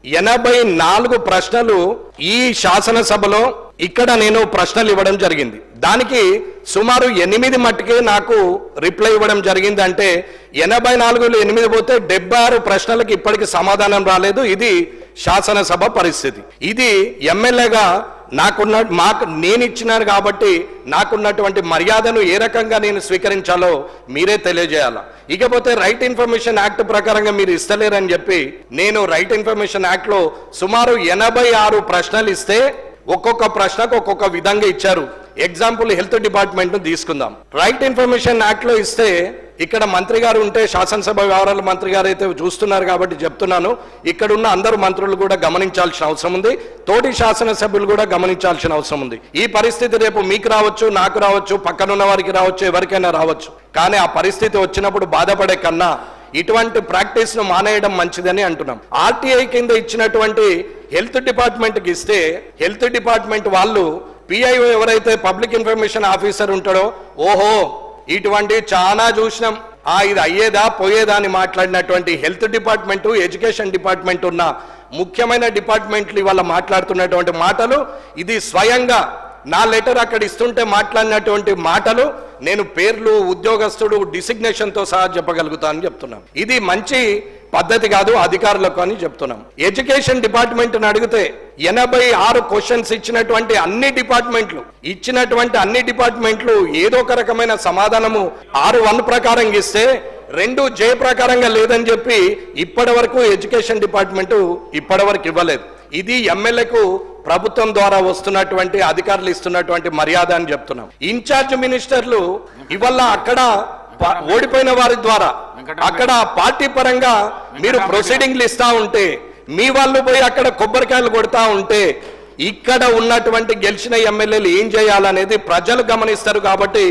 84 ప్రశ్నలు ఈ శాసనసభలో ఇక్కడ నేను ప్రశ్నలు ఇవ్వడం జరిగింది. దానికి సుమారు 8 మట్టుకే నాకు రిప్లై ఇవ్వడం జరిగింది. అంటే 84లో 8 పోతే 76 ప్రశ్నలకు ఇప్పటికి సమాధానం రాలేదు. ఇది శాసనసభ పరిస్థితి. ఇది ఎమ్మెల్యేగా నేను ఇచ్చినాను కాబట్టి నాకున్నటువంటి మర్యాదను ఏ రకంగా నేను స్వీకరించాలో మీరే తెలియజేయాలా. ఇకపోతే రైట్ ఇన్ఫర్మేషన్ యాక్ట్ ప్రకారంగా మీరు ఇస్తలేరని చెప్పి నేను రైట్ ఇన్ఫర్మేషన్ యాక్ట్ లో సుమారు 86 ప్రశ్నలు ఇస్తే ఒక్కొక్క ప్రశ్నకు ఒక్కొక్క విధంగా ఇచ్చారు. ఎగ్జాంపుల్ హెల్త్ డిపార్ట్మెంట్ తీసుకుందాం. రైట్ ఇన్ఫర్మేషన్ యాక్ట్ లో ఇస్తే ఇక్కడ మంత్రి గారు ఉంటే శాసనసభ వ్యవహారాల మంత్రి గారు అయితే చూస్తున్నారు కాబట్టి చెప్తున్నాను, ఇక్కడ ఉన్న అందరు మంత్రులు కూడా గమనించాల్సిన అవసరం ఉంది, తోటి శాసనసభ్యులు కూడా గమనించాల్సిన అవసరం ఉంది. ఈ పరిస్థితి రేపు మీకు రావచ్చు, నాకు రావచ్చు, పక్కనున్న వారికి రావచ్చు, ఎవరికైనా రావచ్చు. కానీ ఆ పరిస్థితి వచ్చినప్పుడు బాధపడే కన్నా ఇటువంటి ప్రాక్టీస్ ను మానేయడం మంచిదని అంటున్నాం. ఆర్టీఐ కింద ఇచ్చినటువంటి హెల్త్ డిపార్ట్మెంట్ కి ఇస్తే హెల్త్ డిపార్ట్మెంట్ వాళ్ళు పిఐఓ ఎవరైతే పబ్లిక్ ఇన్ఫర్మేషన్ ఆఫీసర్ ఉంటాడో, ఓహో ఇటువంటి చాలా చూసినాం, ఇది అయ్యేదా పోయేదా అని మాట్లాడినటువంటి హెల్త్ డిపార్ట్మెంట్, ఎడ్యుకేషన్ డిపార్ట్మెంట్ ఉన్న ముఖ్యమైన డిపార్ట్మెంట్లు ఇవాళ మాట్లాడుతున్నటువంటి మాటలు, ఇది స్వయంగా నా లెటర్ అక్కడ ఇస్తుంటే మాట్లాడినటువంటి మాటలు నేను పేర్లు, ఉద్యోగస్తుడు, డిసిగ్నేషన్ తో సహా చెప్పగలుగుతానని చెప్తున్నాను. ఇది మంచి పద్ధతి కాదు అధికారులకు అని చెప్తున్నాం. ఎడ్యుకేషన్ డిపార్ట్మెంట్ అడిగితే 86 క్వశ్చన్స్ ఇచ్చినటువంటి అన్ని డిపార్ట్మెంట్లు ఏదో ఒక రకమైన సమాధానము 6(1) ప్రకారం ఇస్తే 2(J) ప్రకారంగా లేదని చెప్పి ఇప్పటి వరకు ఎడ్యుకేషన్ డిపార్ట్మెంట్ ఇప్పటి వరకు ఇవ్వలేదు. ఇది ఎమ్మెల్యేకు ప్రభుత్వం ద్వారా వస్తున్నటువంటి అధికారులు ఇస్తున్నటువంటి మర్యాద అని చెప్తున్నాం. ఇన్ఛార్జ్ మినిస్టర్లు ఇవల్ల అక్కడ ఓడిపోయిన వారి ద్వారా అక్కడ పార్టీ పరంగా మీరు ప్రొసీడింగ్లు ఇస్తా ఉంటే, మీ వాళ్ళు పోయి అక్కడ కొబ్బరికాయలు కొడతా ఉంటే, ఇక్కడ ఉన్నటువంటి గెలిచిన ఎమ్మెల్యేలు ఏం చేయాలనేది ప్రజలు గమనిస్తారు. కాబట్టి